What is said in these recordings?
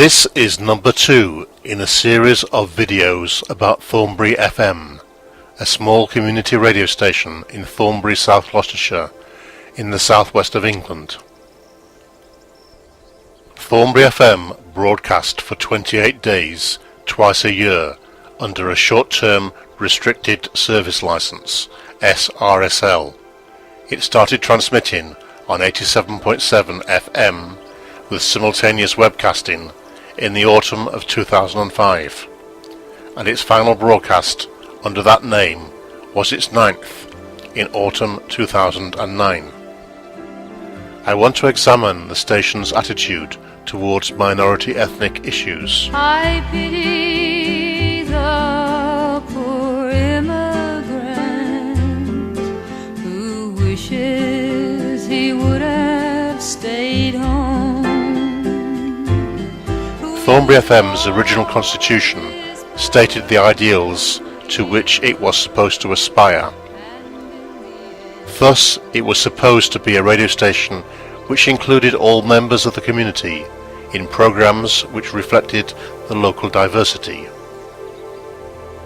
This is number 2 in a series of videos about Thornbury FM, a small community radio station in Thornbury, South Gloucestershire, in the southwest of England. Thornbury FM broadcast for 28 days, twice a year, under a short-term restricted service licence, SRSL. It started transmitting on 87.7 FM with simultaneous webcasting in the autumn of 2005, and its final broadcast under that name was its 9th in autumn 2009. I want to examine the station's attitude towards minority ethnic issues. I pity the poor immigrant who wishes he would have stayed home. Thornbury FM's original constitution stated the ideals to which it was supposed to aspire. Thus, it was supposed to be a radio station which included all members of the community in programs which reflected the local diversity.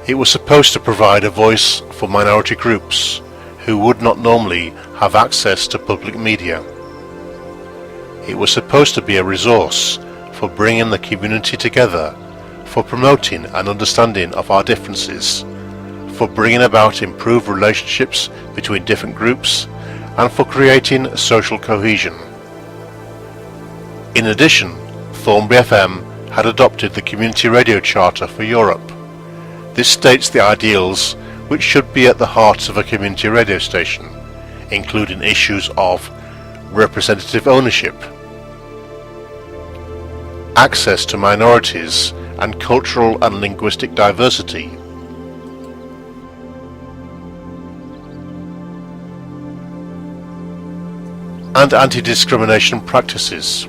It was supposed to provide a voice for minority groups who would not normally have access to public media. It was supposed to be a resource for bringing the community together, for promoting an understanding of our differences, for bringing about improved relationships between different groups, and for creating social cohesion. In addition, Thornbury FM had adopted the Community Radio Charter for Europe. This states the ideals which should be at the heart of a community radio station, including issues of representative ownership, access to minorities and cultural and linguistic diversity, and anti-discrimination practices.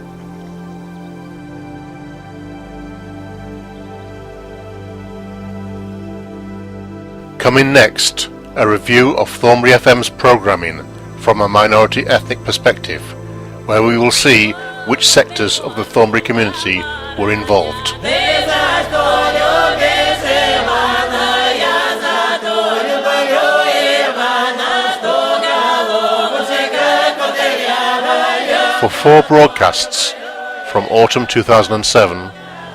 Coming next, a review of Thornbury FM's programming from a minority ethnic perspective, where we will see which sectors of the Thornbury community were involved. For 4 broadcasts, from autumn 2007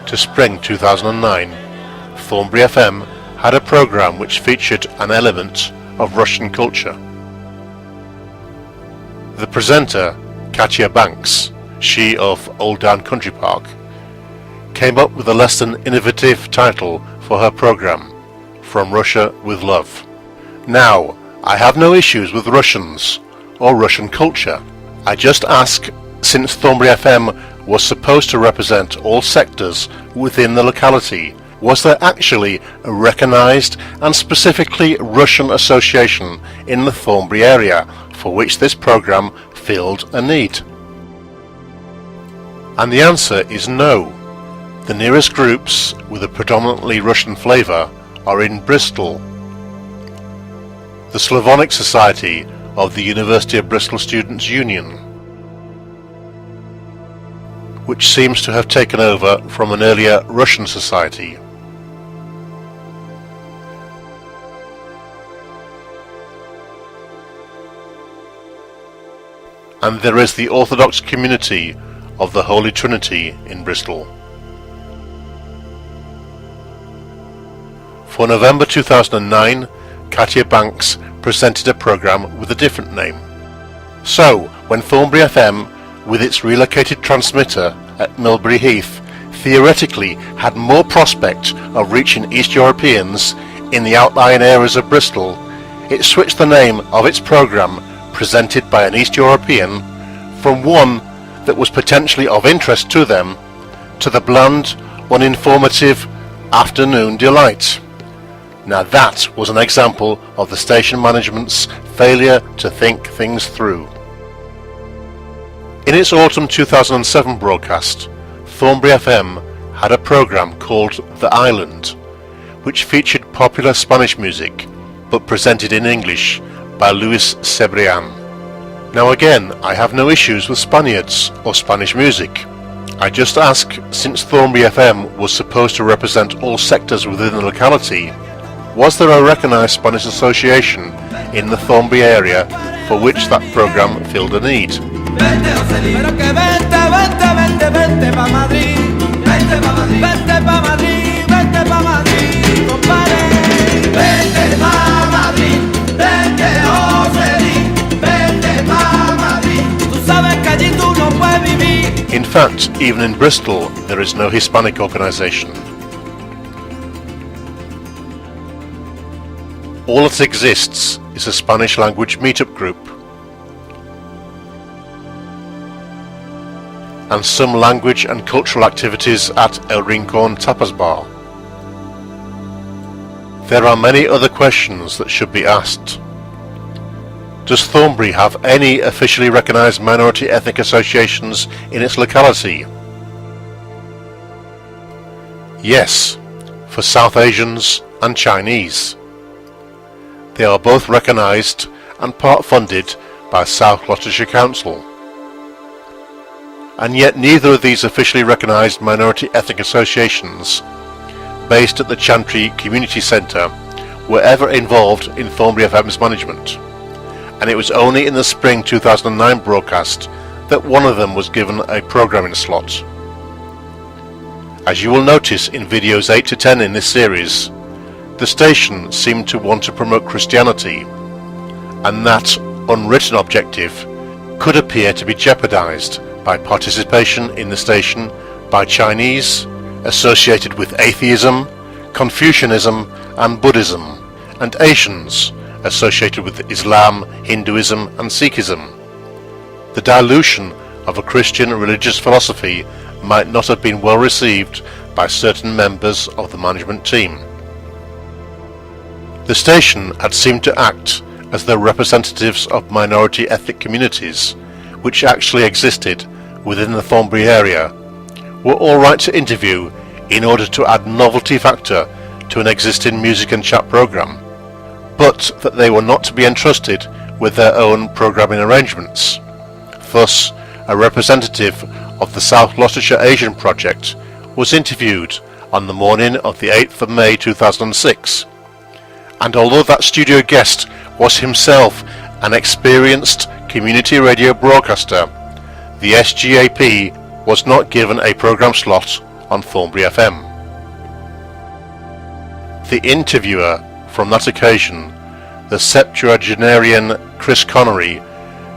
to spring 2009, Thornbury FM had a program which featured an element of Russian culture. The presenter, Katia Banks, she of Old Down Country Park, came up with a less than innovative title for her program, From Russia with Love. Now, I have no issues with Russians or Russian culture. I just ask, since Thornbury FM was supposed to represent all sectors within the locality, was there actually a recognised and specifically Russian association in the Thornbury area for which this program filled a need? And the answer is no. The nearest groups with a predominantly Russian flavour are in Bristol. The Slavonic Society of the University of Bristol Students' Union, which seems to have taken over from an earlier Russian society. And there is the Orthodox community of the Holy Trinity in Bristol. For November 2009, Katia Banks presented a programme with a different name. So, when Thornbury FM, with its relocated transmitter at Milbury Heath, theoretically had more prospect of reaching East Europeans in the outlying areas of Bristol, it switched the name of its programme, presented by an East European, from one that was potentially of interest to them, to the bland, uninformative afternoon delight. Now that was an example of the station management's failure to think things through. In its autumn 2007 broadcast, Thornbury FM had a programme called The Island, which featured popular Spanish music, but presented in English by Luis Cebrian. Now again, I have no issues with Spaniards or Spanish music. I just ask, since Thornbury FM was supposed to represent all sectors within the locality, was there a recognised Spanish association in the Thornbury area for which that programme filled a need? In fact, even in Bristol, there is no Hispanic organisation. All that exists is a Spanish language meetup group and some language and cultural activities at El Rincón Tapas Bar. There are many other questions that should be asked. Does Thornbury have any officially recognised minority ethnic associations in its locality? Yes, for South Asians and Chinese. They are both recognised and part funded by South Gloucestershire Council. And yet neither of these officially recognised minority ethnic associations, based at the Chantry Community Centre, were ever involved in Thornbury FM's management. And it was only in the spring 2009 broadcast that one of them was given a programming slot. As you will notice in videos 8 to 10 in this series, the station seemed to want to promote Christianity, and that unwritten objective could appear to be jeopardized by participation in the station by Chinese associated with atheism, Confucianism and Buddhism, and Asians associated with Islam, Hinduism and Sikhism. The dilution of a Christian religious philosophy might not have been well received by certain members of the management team. The station had seemed to act as the representatives of minority ethnic communities, which actually existed within the Thornbury area, were all right to interview in order to add novelty factor to an existing music and chat programme, but that they were not to be entrusted with their own programming arrangements. Thus, a representative of the South Gloucestershire Asian Project was interviewed on the morning of the 8th of May 2006, and although that studio guest was himself an experienced community radio broadcaster, the SGAP was not given a programme slot on Thornbury FM. The interviewer from that occasion, the septuagenarian Chris Connery,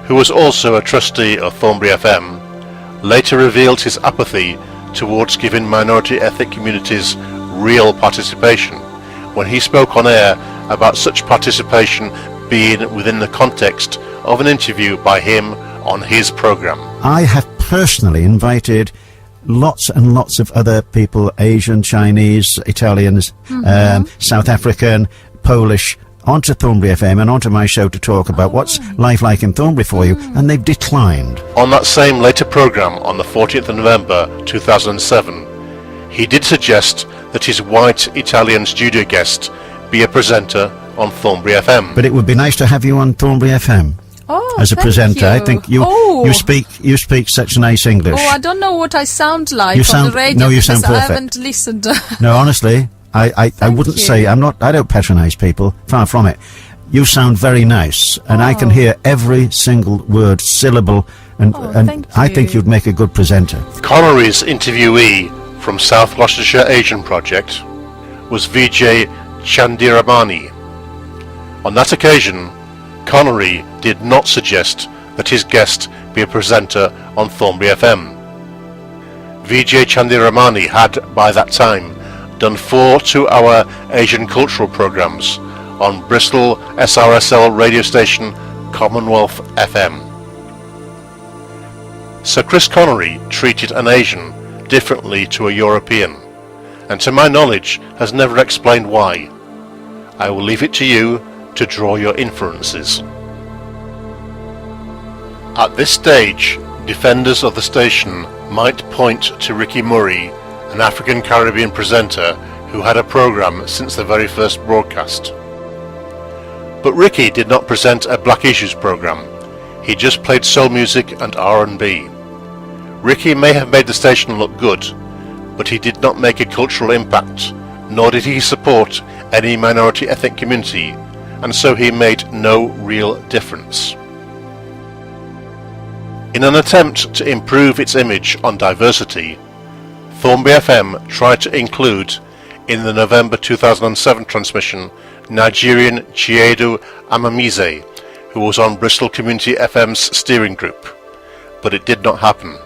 who was also a trustee of Thornbury FM, later revealed his apathy towards giving minority ethnic communities real participation when he spoke on air about such participation being within the context of an interview by him on his programme. I have personally invited lots and lots of other people, Asian, Chinese, Italians, South African, Polish, onto Thornbury FM and onto my show to talk about what's life like in Thornbury for you, and they've declined. On that same later programme on the 14th of November 2007, he did suggest that his white Italian studio guest be a presenter on Thornbury FM. But it would be nice to have you on Thornbury FM. Oh, as a presenter. you. I think you speak such nice English. Oh, I don't know what I sound like You on sound- the radio no, you because sound I perfect. haven't listened. No, honestly, I wouldn't you. say, I don't patronise people, far from it. You sound very nice, and I can hear every single word, syllable, and thank I you. think you'd make a good presenter. Connery's interviewee from South Gloucestershire Asian Project was Vijay Chandiramani. On that occasion, Connery did not suggest that his guest be a presenter on Thornbury FM. Vijay Chandiramani had, by that time, done 4 two-hour Asian cultural programmes on Bristol SRSL radio station Commonwealth FM. Sir Chris Connery treated an Asian differently to a European, and to my knowledge has never explained why. I will leave it to you to draw your inferences. At this stage, defenders of the station might point to Ricky Murray, an African Caribbean presenter who had a programme since the very first broadcast. But Ricky did not present a Black Issues programme, he just played soul music and R&B. Ricky may have made the station look good, but he did not make a cultural impact, nor did he support any minority ethnic community, and so he made no real difference. In an attempt to improve its image on diversity, Thornbury FM tried to include in the November 2007 transmission Nigerian Chiedu Amamize, who was on Bristol Community FM's steering group, but it did not happen.